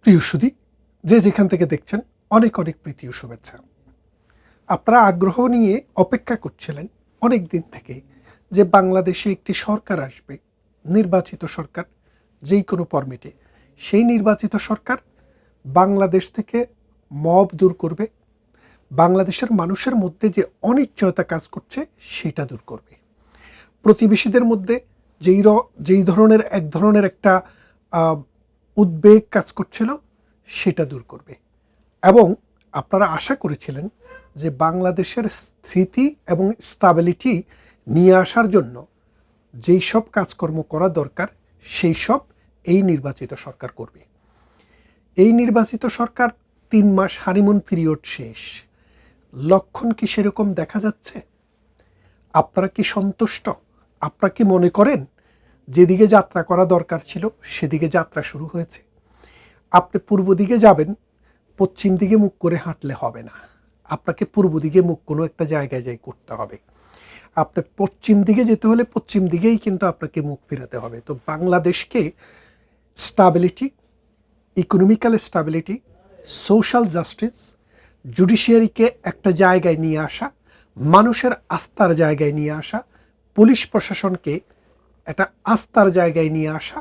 প্রিয় সুধী, যে যেখান থেকে দেখছেন অনেক অনেক প্রীতি ও শুভেচ্ছা। আপনারা আগ্রহ নিয়ে অপেক্ষা করছিলেন অনেক দিন থেকে যে বাংলাদেশে একটি সরকার আসবে, নির্বাচিত সরকার, যেই কোনো ফরম্যাটে। সেই নির্বাচিত সরকার বাংলাদেশ থেকে মব দূর করবে, বাংলাদেশের মানুষের মধ্যে যে অনিশ্চয়তা কাজ করছে সেটা দূর করবে, প্রতিবেশীদের মধ্যে যেই ধরনের এক ধরনের একটা উদ্বেগ কাজ করছিল সেটা দূর করবে। এবং আপনারা আশা করেছিলেন যে বাংলাদেশের স্থিতি এবং স্টাবিলিটি নিয়ে আসার জন্য যেই সব কাজকর্ম করা দরকার সেই সব এই নির্বাচিত সরকার করবে। এই নির্বাচিত সরকার ৩ মাস হানিমুন পিরিয়ড শেষ, লক্ষণ কি সেরকম দেখা যাচ্ছে? আপনারা কি সন্তুষ্ট? আপনারা কি মনে করেন যেদিকে যাত্রা করা দরকার ছিল সেদিকে যাত্রা শুরু হয়েছে? আপনি পূর্ব দিকে যাবেন, পশ্চিম দিকে মুখ করে হাঁটলে হবে না, আপনাকে পূর্ব দিকে মুখ কোনো একটা জায়গায় যাই করতে হবে। আপনি পশ্চিম দিকে যেতে হলে পশ্চিম দিকেই কিন্তু আপনাকে মুখ ফেরাতে হবে। তো বাংলাদেশকে stability, economical stability, social justice, জুডিশিয়ারিকে একটা জায়গায় নিয়ে আসা, মানুষের আস্থার জায়গায় নিয়ে আসা, পুলিশ প্রশাসনকে একটা আস্থার জায়গায় নিয়ে আসা,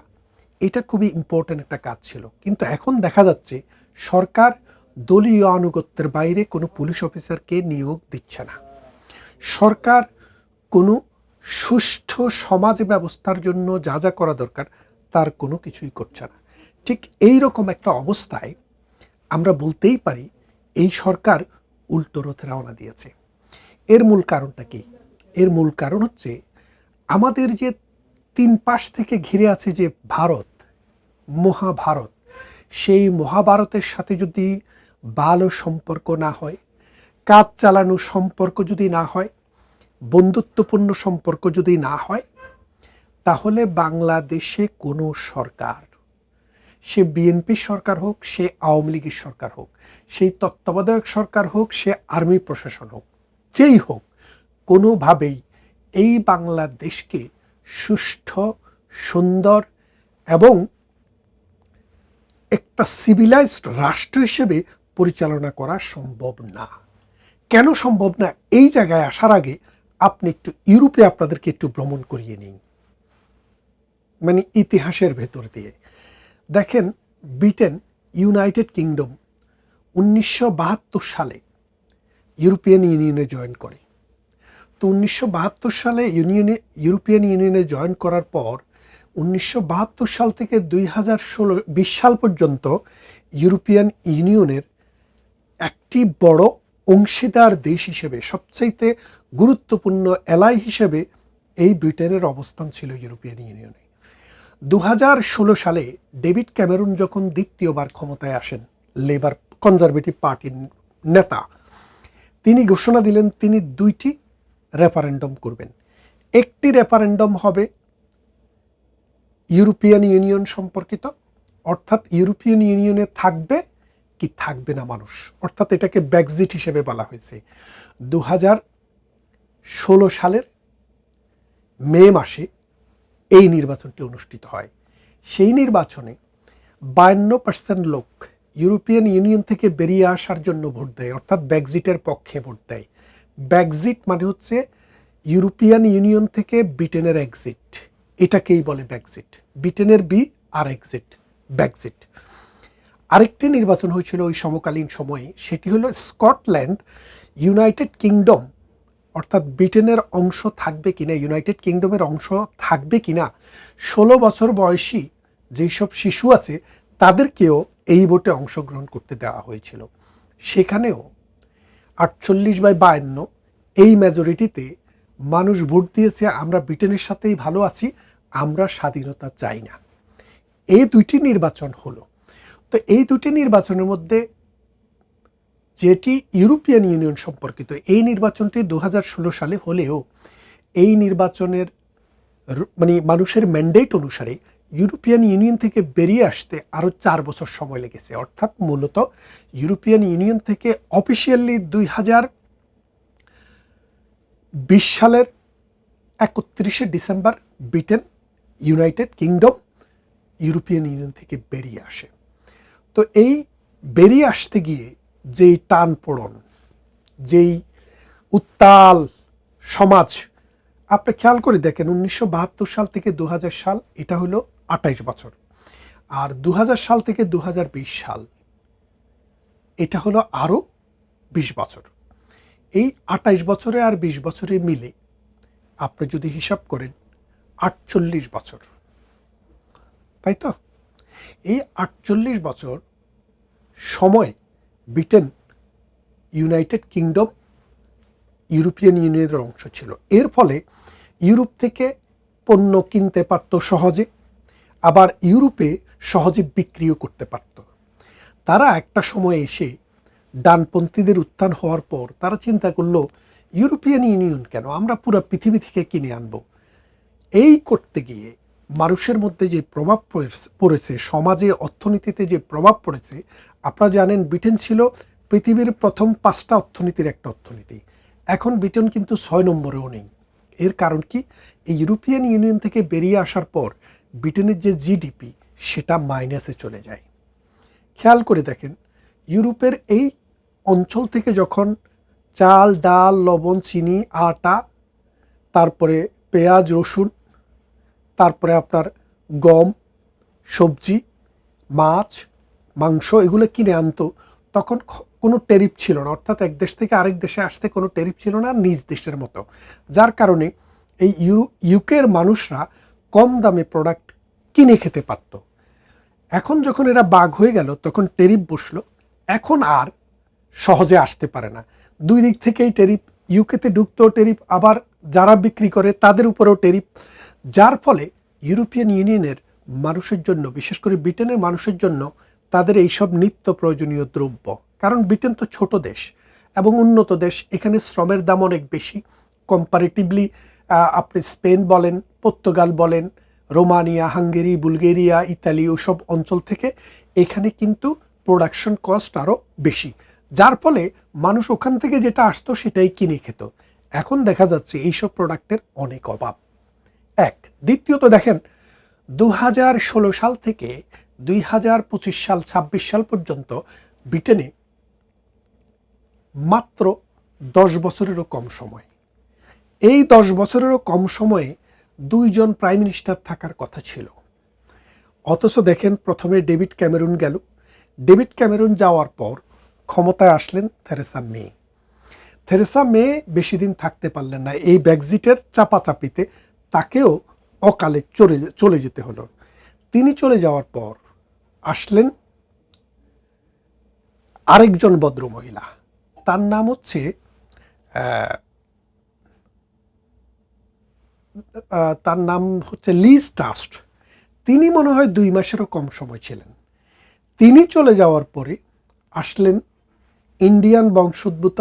এটা খুবই ইম্পর্ট্যান্ট একটা কাজ ছিল। কিন্তু এখন দেখা যাচ্ছে সরকার দলীয় আনুগত্যের বাইরে কোনো পুলিশ অফিসারকে নিয়োগ দিচ্ছে না। সরকার কোনো সুষ্ঠু সমাজ ব্যবস্থার জন্য যা যা করা দরকার তার কোনো কিছুই করছে না। ঠিক এই রকম একটা অবস্থায় আমরা বলতেই পারি এই সরকার উল্টো রথে রওনা দিয়েছে। এর মূল কারণটা কি? এর মূল কারণ হচ্ছে আমাদের যে ৩ পাশ থেকে ঘিরে আছে যে ভারত, মহাভারত, সেই মহাভারতের সাথে যদি ভালো সম্পর্ক না হয়, কাজ চালানো সম্পর্ক যদি না হয়, বন্ধুত্বপূর্ণ সম্পর্ক যদি না হয়, তাহলে বাংলাদেশে কোনো সরকার, সে বিএনপির সরকার হোক, সে আওয়ামী লীগের সরকার হোক, সেই তত্ত্বাবধায়ক সরকার হোক, সে আর্মি প্রশাসন হোক, যেই হোক, কোনোভাবেই এই বাংলাদেশকে সুষ্ঠু, সুন্দর এবং একটা সিভিলাইজড রাষ্ট্র হিসেবে পরিচালনা করা সম্ভব না। কেন সম্ভব না? এই জায়গায় আসার আগে আপনি একটু ইউরোপে আপনাদেরকে একটু ভ্রমণ করিয়ে নিন, মানে ইতিহাসের ভেতর দিয়ে দেখেন। ব্রিটেন, ইউনাইটেড কিংডম 1972 সালে ইউরোপিয়ান ইউনিয়নে জয়েন করে। তো 1972 সালে ইউরোপিয়ান ইউনিয়নে জয়েন করার পর 1972 সাল থেকে 2020 সাল পর্যন্ত ইউরোপিয়ান ইউনিয়নের একটি বড় অংশীদার দেশ হিসেবে, সবচাইতে গুরুত্বপূর্ণ এলাই হিসেবে এই ব্রিটেনের অবস্থান ছিল ইউরোপিয়ান ইউনিয়নে। 2016 সালে ডেভিড ক্যামেরন যখন দ্বিতীয়বার ক্ষমতায় আসেন, লেবার কনজারভেটিভ পার্টির নেতা, তিনি ঘোষণা দিলেন তিনি 2টি রেফারেন্ডাম করবেন। একটি রেফারেন্ডাম হবে ইউরোপিয়ান ইউনিয়ন সম্পর্কিত, অর্থাৎ ইউরোপিয়ান ইউনিয়নে থাকবে কি থাকবে না মানুষ, অর্থাৎ এটাকে ব্রেক্সিট হিসেবে বলা হয়েছে। 2016 সালের মে মাসে এই নির্বাচনটি অনুষ্ঠিত হয়। সেই নির্বাচনে 52% লোক ইউরোপিয়ান ইউনিয়ন থেকে বেরিয়ে আসার জন্য ভোট দেয়, অর্থাৎ ব্রেক্সিটের পক্ষে ভোট দেয়। ব্রেক্সিট মানে হচ্ছে ইউরোপিয়ান ইউনিয়ন থেকে ব্রিটেনের এক্সিট, এটাকেই বলে ব্রেক্সিট। ব্রিটেনের বি আর এক্সিট, ব্রেক্সিট। আরেকটি নির্বাচন হয়েছিল ওই সমকালীন সময়ে, সেটি হলো স্কটল্যান্ড ইউনাইটেড কিংডম, অর্থাৎ ব্রিটেনের অংশ থাকবে কিনা, ইউনাইটেড কিংডমের অংশ থাকবে কিনা, 16 বছর বয়সী যেসব শিশু আছে তাদেরকেও এই ভোটে অংশগ্রহণ করতে দেওয়া হয়েছিল। সেখানেও 48/52 এই মেজরিটিতে মানুষ ভোট দিয়েছে আমরা ব্রিটেনের সাথেই ভালো আছি, আমরা স্বাধীনতা চাই না। এই 2টি নির্বাচন হলো। তো এই 2টি নির্বাচনের মধ্যে যেটি ইউরোপিয়ান ইউনিয়ন সম্পর্কিত, এই নির্বাচনটি 2016 সালে হলেও এই নির্বাচনের মানে মানুষের ম্যান্ডেট অনুসারে ইউরোপিয়ান ইউনিয়ন থেকে বেরিয়ে আসতে আরও 4 বছর সময় লেগেছে। অর্থাৎ মূলত ইউরোপিয়ান ইউনিয়ন থেকে অফিসিয়ালি 2020 সালের 31শে December Britain, united kingdom European union থেকে বেরিয়ে আসে। তো এই বেরিয়ে আসতে গিয়ে যেই টান পোড়ন, যেই উত্তাল সমাজ, আপনি খেয়াল করে দেখেন 1972 সাল থেকে 2000 সাল, এটা হলো 28 বছর, আর 2000 সাল থেকে 2020 সাল, এটা হলো আরও 20 বছর। এই 28 বছরে আর 20 বছরে মিলে আপনি যদি হিসাব করেন 48 বছর, তাই তো? এই 48 বছর সময় ব্রিটেন ইউনাইটেড কিংডম ইউরোপিয়ান ইউনিয়নের অংশ ছিল। এর ফলে ইউরোপ থেকে পণ্য কিনতে পারত সহজে, আবার ইউরোপে সহজে বিক্রিও করতে পারত। তারা একটা সময় এসে ডানপন্থীদের উত্থান হওয়ার পর তারা চিন্তা করলো, ইউরোপিয়ান ইউনিয়ন কেন, আমরা পুরো পৃথিবী থেকে কিনে আনবো। এই করতে গিয়ে মানুষের মধ্যে যে প্রভাব পড়েছে, সমাজে অর্থনীতিতে যে প্রভাব পড়েছে, আপনারা জানেন ব্রিটেন ছিল পৃথিবীর প্রথম 5টা অর্থনীতির একটা অর্থনীতি। এখন ব্রিটেন কিন্তু 6 নম্বরেও নেই। এর কারণ কি? এই ইউরোপিয়ান ইউনিয়ন থেকে বেরিয়ে আসার পর ব্রিটেনের যে জিডিপি, সেটা মাইনাসে চলে যায়। খেয়াল করে দেখেন, ইউরোপের এই অঞ্চল থেকে যখন চাল, ডাল, লবণ, চিনি, আটা, তারপরে পেঁয়াজ, রসুন, তারপরে আপনার গম, সবজি, মাছ, মাংস এগুলো কিনে আনতো, তখন কোনো ট্যারিফ ছিল না, অর্থাৎ এক দেশ থেকে আরেক দেশে আসতে কোনো ট্যারিফ ছিল না নিজ দেশের মতো। যার কারণে এই ইউকের মানুষরা কম দামে প্রোডাক্ট কিনে খেতে পারত। এখন যখন এরা বাঘ হয়ে গেল, তখন ট্যারিফ বসলো, এখন আর সহজে আসতে পারে না। দুই দিক থেকেই ট্যারিফ, ইউকেতে ঢুকতেও ট্যারিফ, আবার যারা বিক্রি করে তাদের উপরেও ট্যারিফ। যার ফলে ইউরোপিয়ান ইউনিয়নের মানুষের জন্য, বিশেষ করে ব্রিটেনের মানুষের জন্য, তাদের এইসব নিত্য প্রয়োজনীয় দ্রব্য, কারণ ব্রিটেন তো ছোট দেশ এবং উন্নত দেশ, এখানে শ্রমের দাম অনেক বেশি কম্পারেটিভলি। আপনি স্পেন বলেন, পর্তুগাল বলেন, রোমানিয়া, হাঙ্গেরি, বুলগেরিয়া, ইতালি, ওসব অঞ্চল থেকে এখানে কিন্তু প্রোডাকশন কস্ট আরও বেশি। যার ফলে মানুষ ওখান থেকে যেটা আসতো সেটাই কিনে খেত। এখন দেখা যাচ্ছে এইসব প্রোডাক্টের অনেক অভাব। এক, দ্বিতীয়ত দেখেন 2016 সাল থেকে 2025 সাল 26 সাল পর্যন্ত ব্রিটেনে মাত্র 10 বছরেরও কম সময়, এই 10 বছরেরও কম সময়ে 2 জন প্রাইম মিনিস্টার থাকার কথা ছিল। অথচ দেখেন, প্রথমে ডেভিড ক্যামেরুন গেল, ডেভিড ক্যামেরুন যাওয়ার পর ক্ষমতায় আসলেন থেরেসা মে। থেরেসা মে বেশি দিন থাকতে পারলেন না, এই ব্রেক্সিটের চাপাচাপিতে তাকেও অকালে চলে যেতে হলো। তিনি চলে যাওয়ার পর আসলেন আরেকজন ভদ্র মহিলা, তার নাম হচ্ছে লিজ ট্রাস্ট। তিনি মনে হয় 2 মাসেরও কম সময় ছিলেন। তিনি চলে যাওয়ার পরে আসলেন ইন্ডিয়ান বংশোদ্ভূত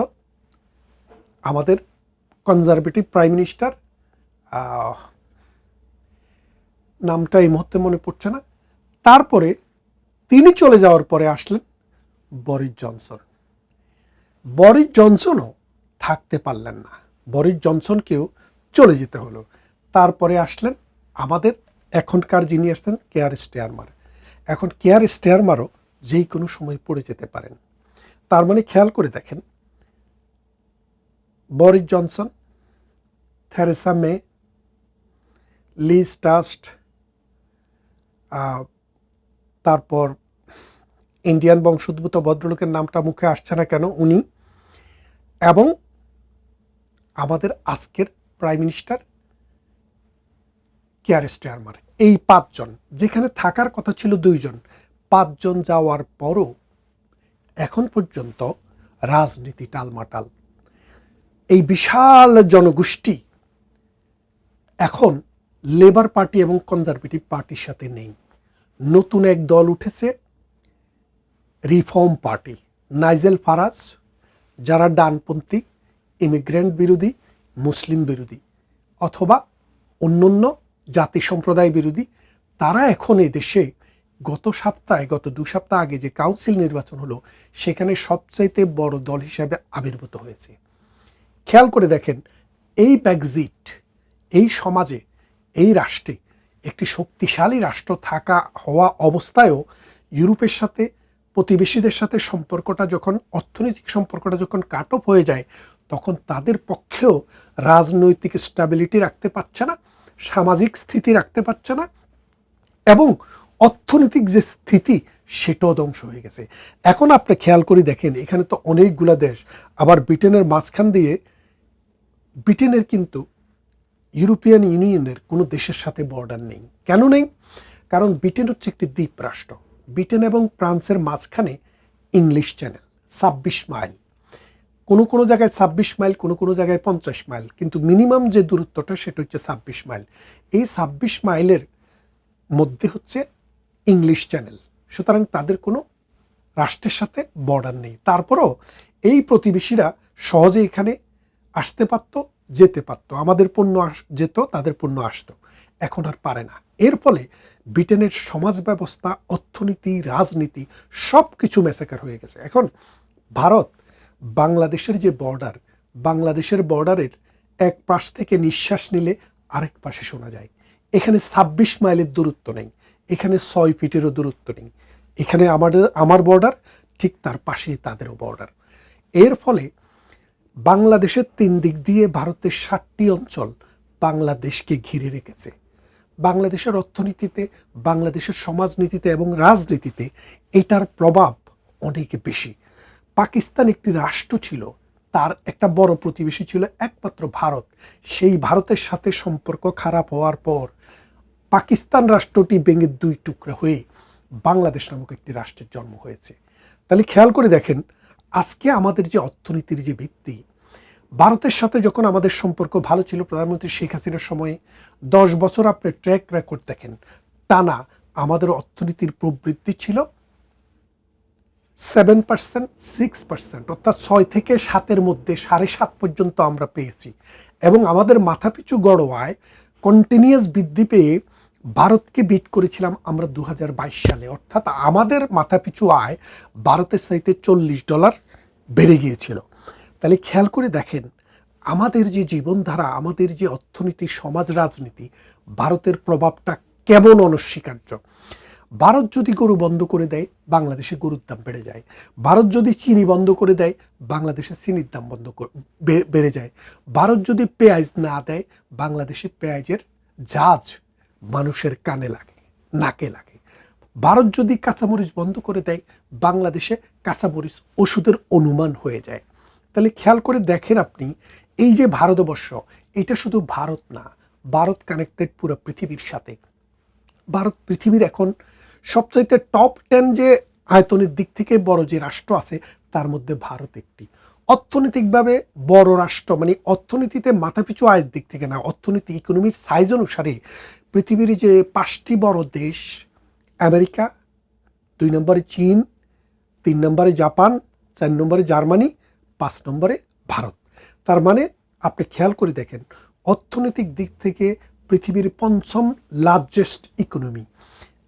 আমাদের কনজারভেটিভ প্রাইম মিনিস্টার, নামটা এই মুহূর্তে মনে পড়ছে না। তারপরে তিনি চলে যাওয়ার পরে আসলেন বরিস জনসন। বরিস জনসনও থাকতে পারলেন না, বরিস জনসনকেও চলে যেতে হলো। তারপরে আসলেন আমাদের এখনকার যিনি আসতেন কেয়ার স্টারমার। এখন কেয়ার স্টারমারও যেই কোনো সময় পড়ে যেতে পারেন। তার মানে খেয়াল করে দেখেন, Boris Johnson, Theresa May, Liz Truss, তারপর ইন্ডিয়ান বংশোদ্ভূত ভদ্রলোকের নামটা মুখে আসছে না কেন, উনি, এবং আমাদের আজকের প্রাইম মিনিস্টার কেয়ার স্টারমার, এই 5 জন, যেখানে থাকার কথা ছিল 2 জন, 5 জন যাওয়ার পরও এখন পর্যন্ত রাজনীতি টালমাটাল। এই বিশাল জনগোষ্ঠী এখন লেবার পার্টি এবং কনজারভেটিভ পার্টির সাথে নেই। নতুন এক দল উঠেছে, রিফর্ম পার্টি, নাইজেল ফারাজ, যারা ডানপন্থী, ইমিগ্রেন্ট বিরোধী, মুসলিম বিরোধী, অথবা অন্যান্য জাতি সম্প্রদায় বিরোধী। তারা এখন এই দেশে গত 2 সপ্তাহ আগে যে কাউন্সিল নির্বাচন হলো, সেখানে সবচাইতে বড় দল হিসাবে আবির্ভূত হয়েছে। খেয়াল করে দেখেন, এই ব্রেক্সিট, এই সমাজে, এই রাষ্ট্রে, একটি শক্তিশালী রাষ্ট্র থাকা হওয়া অবস্থায়ও ইউরোপের সাথে প্রতিবেশীদের সাথে সম্পর্কটা যখন, অর্থনৈতিক সম্পর্কটা যখন কাট অফ হয়ে যায়, তখন তাদের পক্ষেও রাজনৈতিক স্ট্যাবিলিটি রাখতে পারছে না, সামাজিক স্থিতি রাখতে পারছে না, এবং অর্থনৈতিক যে স্থিতি সেটাও ধ্বংস হয়ে গেছে। এখন আপনি খেয়াল করে দেখেন, এখানে তো অনেকগুলা দেশ, আবার ব্রিটেনের মাঝখান দিয়ে, ব্রিটেনের কিন্তু ইউরোপিয়ান ইউনিয়নের কোনো দেশের সাথে বর্ডার নেই। কেন নেই? কারণ ব্রিটেন হচ্ছে একটি দ্বীপ রাষ্ট্র। ব্রিটেন এবং ফ্রান্সের মাঝখানে ইংলিশ চ্যানেল 26 মাইল, কোনো কোনো জায়গায় 26 মাইল, কোনো কোনো জায়গায় 50 মাইল, কিন্তু মিনিমাম যে দূরত্বটা সেটা হচ্ছে 26 মাইল। এই 26 মাইলের মধ্যে হচ্ছে ইংলিশ চ্যানেল, সুতরাং তাদের কোনো রাষ্ট্রের সাথে বর্ডার নেই। তারপরও এই প্রতিবেশীরা সহজে এখানে আসতে পারতো, যেতে পারতো, আমাদের পণ্য যেত, তাদের পণ্য আসতো। এখন আর পারে না। এর ফলে ব্রিটেনের সমাজ ব্যবস্থা, অর্থনীতি, রাজনীতি সব কিছু ম্যাসাকার হয়ে গেছে। এখন ভারত বাংলাদেশের যে বর্ডার, বাংলাদেশের বর্ডারের এক পাশ থেকে নিঃশ্বাস নিলে আরেক পাশে শোনা যায়। এখানে 26 মাইলের দূরত্ব নেই, এখানে 6 ফিটেরও দূরত্ব নেই। এখানে আমার বর্ডার, ঠিক তার পাশেই তাদেরও বর্ডার। এর ফলে বাংলাদেশের 3 দিক দিয়ে ভারতের 7টি অঞ্চল বাংলাদেশকে ঘিরে রেখেছে। বাংলাদেশের অর্থনীতিতে, বাংলাদেশের সমাজনীতিতে এবং রাজনীতিতে এটার প্রভাব অনেক বেশি। পাকিস্তান একটি রাষ্ট্র ছিল, তার একটা বড় প্রতিবেশী ছিল একমাত্র ভারত। সেই ভারতের সাথে সম্পর্ক খারাপ হওয়ার পর পাকিস্তান রাষ্ট্রটি ভেঙে 2 টুকরা হয়ে বাংলাদেশ নামক একটি রাষ্ট্রের জন্ম হয়েছে। তাহলে খেয়াল করে দেখেন, আজকে আমাদের যে অর্থনীতির যে ভিত্তি, ভারতের সাথে যখন আমাদের সম্পর্ক ভালো ছিল, প্রধানমন্ত্রী শেখ হাসিনার সময়ে 10 বছর আপনি ট্র্যাক রেকর্ড দেখেন, টানা আমাদের অর্থনীতির প্রবৃদ্ধি ছিল 7%, 6%, অর্থাৎ 6 থেকে 7-এর মধ্যে 7.5 পর্যন্ত আমরা পেয়েছি। এবং আমাদের মাথাপিছু গড় আয় কন্টিনিউয়াস বৃদ্ধি পেয়ে ভারতকে বিট করেছিলাম আমরা 2022 সালে। অর্থাৎ আমাদের মাথাপিছু আয় ভারতের চাইতে $40 বেড়ে গিয়েছিল। তাহলে খেয়াল করে দেখেন, আমাদের যে জীবনধারা, আমাদের যে অর্থনীতি, সমাজ, রাজনীতি, ভারতের প্রভাবটা কেমন অনস্বীকার্য। ভারত যদি গরু বন্ধ করে দেয়, বাংলাদেশে গরুর দাম বেড়ে যায়। ভারত যদি চিনি বন্ধ করে দেয়, বাংলাদেশে চিনির দাম বেড়ে যায়। ভারত যদি পেঁয়াজ না দেয়, বাংলাদেশে পেঁয়াজের ঝাঁজ মানুষের কানে লাগে, নাকে লাগে। ভারত যদি কাঁচামরিচ বন্ধ করে দেয়, বাংলাদেশে কাঁচামরিচ ওষুধের অনুমান হয়ে যায়। তাহলে খেয়াল করে দেখেন আপনি, এই যে ভারতবর্ষ, এটা শুধু ভারত না, ভারত কানেক্টেড পুরো পৃথিবীর সাথে। ভারত পৃথিবীর এখন সবচাইতে টপ 10 যে আয়তনের দিক থেকে বড় যে রাষ্ট্র আছে, তার মধ্যে ভারত একটি। অর্থনৈতিকভাবে বড় রাষ্ট্র, মানে অর্থনীতিতে মাথাপিছু আয়ের দিক থেকে না, অর্থনীতি, ইকোনমির সাইজ অনুসারে পৃথিবীর যে 5টি বড় দেশ, আমেরিকা, 2 নম্বরে চীন, 3 নম্বরে জাপান, 4 নম্বরে জার্মানি, 5 নম্বরে ভারত। তার মানে আপনি খেয়াল করে দেখেন, অর্থনৈতিক দিক থেকে পৃথিবীর 5ম লার্জেস্ট ইকোনমি।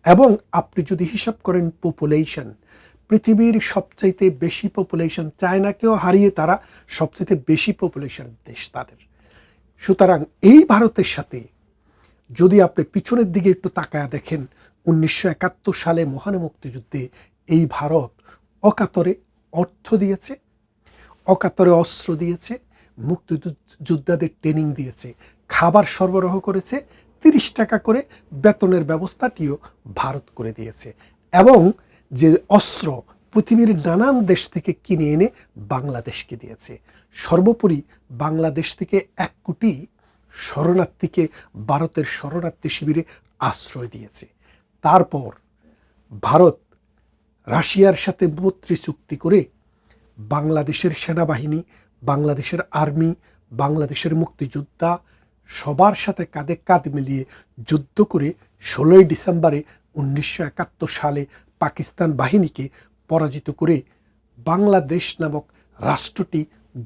এবং আপনি যদি হিসাব করেন পপুলেশন, পৃথিবীর সবচাইতে বেশি পপুলেশন, চায়নাকেও হারিয়ে তারা সবচাইতে বেশি পপুলেশন দেশ তাদের। সুতরাং এই ভারতের সাথে যদি আপনি পিছনের দিকে একটু তাকায়া দেখেন, 1971 সালে মহান মুক্তিযুদ্ধে এই ভারত অকাতরে অর্থ দিয়েছে, অকাতরে অস্ত্র দিয়েছে, মুক্তিযোদ্ধাদের ট্রেনিং দিয়েছে, খাবার সরবরাহ করেছে, 30 টাকা করে বেতনের ব্যবস্থাটিও ভারত করে দিয়েছে। এবং যে অস্ত্র পৃথিবীর নানান দেশ থেকে কিনে এনে বাংলাদেশকে দিয়েছে। সর্বোপরি বাংলাদেশ থেকে 1 কোটি শরণার্থীকে ভারতের শরণার্থী শিবিরে আশ্রয় দিয়েছে। তারপর ভারত রাশিয়ার সাথে মৈত্রী চুক্তি করে বাংলাদেশের সেনাবাহিনী, বাংলাদেশের আর্মি, বাংলাদেশের মুক্তিযোদ্ধা সবার সাথে কাঁধে কাঁধ মিলিয়ে যুদ্ধ করে 16 ডিসেম্বরে 1971 সালে পাকিস্তান বাহিনীকে পরাজিত করে বাংলাদেশ নামক রাষ্ট্রটি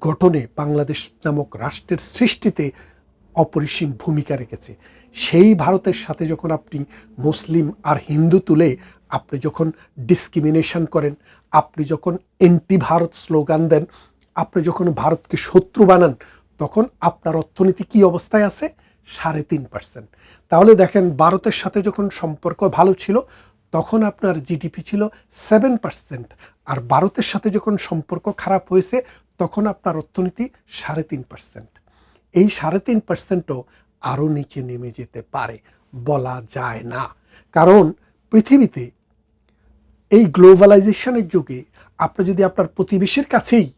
গঠনে, বাংলাদেশ নামক রাষ্ট্রের সৃষ্টিতে অপরিসীম ভূমিকা রেখেছে। সেই ভারতের সাথে যখন আপনি মুসলিম আর হিন্দু তুলে আপনি যখন ডিসক্রিমিনেশন করেন, আপনি যখন এন্টি ভারত স্লোগান দেন, আপনি যখন ভারতকে শত্রু বানান, তখন আপনার অর্থনীতি কী অবস্থায় আছে? 3.5%। তাহলে দেখেন, ভারতের সাথে যখন সম্পর্ক ভালো ছিল, তখন আপনার জিডিপি ছিল 7%, আর ভারতের সাথে যখন সম্পর্ক খারাপ হয়েছে তখন আপনার অর্থনীতি 3.5%। এই 3.5%ও আরও নিচে নেমে যেতে পারে, বলা যায় না। কারণ পৃথিবীতে এই গ্লোবালাইজেশনের যুগে আপনি যদি আপনার প্রতিবেশীর কাছেই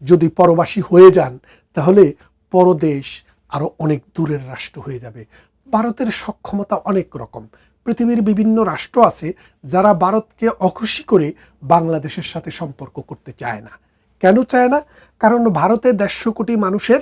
যদি পরবাসী হয়ে যান, তাহলে পরদেশ আরও অনেক দূরের রাষ্ট্র হয়ে যাবে। ভারতের সক্ষমতা অনেক রকম। পৃথিবীর বিভিন্ন রাষ্ট্র আছে যারা ভারতকে অখুশি করে বাংলাদেশের সাথে সম্পর্ক করতে চায় না। কেন চায় না? কারণ ভারতে 150 কোটি মানুষের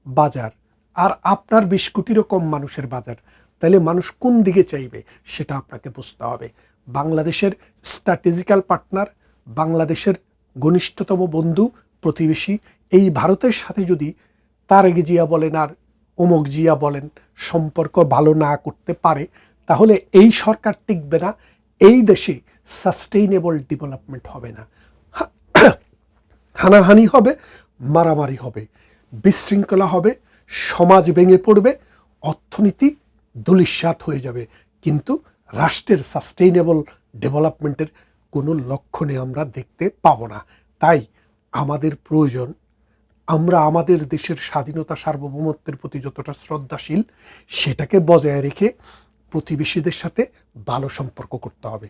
বাজার, আর আপনার 20 কোটিরও কম মানুষের বাজার। তাহলে মানুষ কোন দিকে চাইবে সেটা আপনাকে বুঝতে হবে। বাংলাদেশের স্ট্র্যাটেজিক্যাল পার্টনার, বাংলাদেশের ঘনিষ্ঠতম বন্ধু, প্রতিবেশী এই ভারতের সাথে যদি তারেক জিয়া বলেন আর অমুক জিয়া বলেন সম্পর্ক ভালো না করতে পারে, তাহলে এই সরকার টিকবে না, এই দেশে সাস্টেইনেবল ডেভেলপমেন্ট হবে না। হানাহানি হবে, মারামারি হবে, বিশৃঙ্খলা হবে, সমাজ ভেঙে পড়বে, অর্থনীতি ধূলিসাৎ হয়ে যাবে, কিন্তু রাষ্ট্রের সাস্টেইনেবল ডেভেলপমেন্টের কোনো লক্ষণে আমরা দেখতে পাবো না। তাই আমাদের প্রয়োজন, আমরা আমাদের দেশের স্বাধীনতা সার্বভৌমত্বের প্রতি যতটা শ্রদ্ধাশীল সেটাকে বজায় রেখে প্রতিবেশীদের সাথে ভালো সম্পর্ক করতে হবে।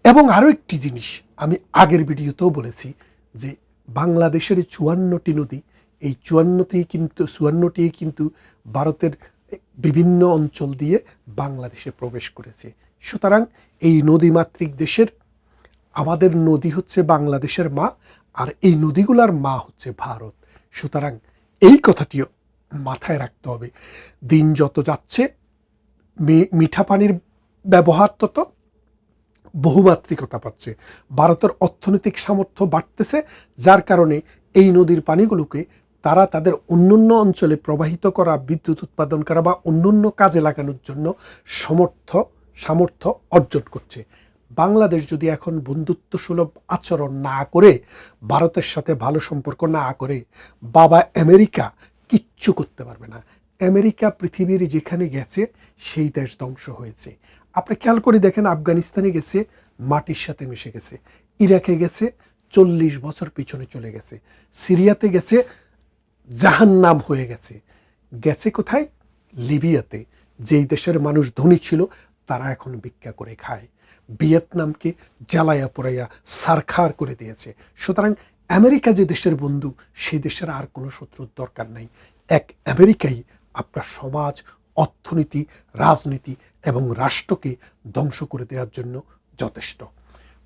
এবং আরও একটি জিনিস আমি আগের ভিডিওতেও বলেছি যে বাংলাদেশের 54টি নদী, এই 54টি কিন্তু ভারতের বিভিন্ন অঞ্চল দিয়ে বাংলাদেশে প্রবেশ করেছে। সুতরাং এই নদীমাতৃক দেশের আমাদের নদী হচ্ছে বাংলাদেশের মা, আর এই নদীগুলার মা হচ্ছে ভারত। সুতরাং এই কথাটিও মাথায় রাখতে হবে। দিন যত যাচ্ছে মিঠা পানির ব্যবহার তত বহুমাত্রিকতা পাচ্ছে, ভারতের অর্থনৈতিক সামর্থ্য বাড়তেছে, যার কারণে এই নদীর পানিগুলোকে তারা তাদের অন্যান্য অঞ্চলে প্রবাহিত করা, বিদ্যুৎ উৎপাদন করা বা অন্যান্য কাজে লাগানোর জন্য সামর্থ্য অর্জন করছে। বাংলাদেশ যদি এখন বন্ধুত্ব সুলভ আচরণ না করে, ভারতের সাথে ভালো সম্পর্ক না করে, বাবা আমেরিকা কিচ্ছু করতে পারবে না। আমেরিকা পৃথিবীর যেখানে গেছে সেই দেশ ধ্বংস হয়েছে। আপনি খেয়াল করে দেখেন, আফগানিস্তানে গেছে, মাটির সাথে মিশে গেছে। ইরাকে গেছে, 40 বছর পিছনে চলে গেছে। সিরিয়াতে গেছে, জাহান্নাম হয়ে গেছে। গেছে কোথায়? লিবিয়াতে, যেই দেশের মানুষ ধনী ছিল তারা এখন ভিক্ষা করে খায়। ভিয়েতনামকে জ্বালাইয়া পোড়াইয়া সারখার করে দিয়েছে। সুতরাং আমেরিকা যে দেশের বন্ধু, সেই দেশের আর কোনো শত্রুর দরকার নাই। এক আমেরিকাই আপনার সমাজ, অর্থনীতি, রাজনীতি এবং রাষ্ট্রকে ধ্বংস করে দেওয়ার জন্য যথেষ্ট।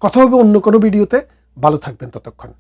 কথা হবে অন্য কোনো ভিডিওতে। ভালো থাকবেন ততক্ষণ।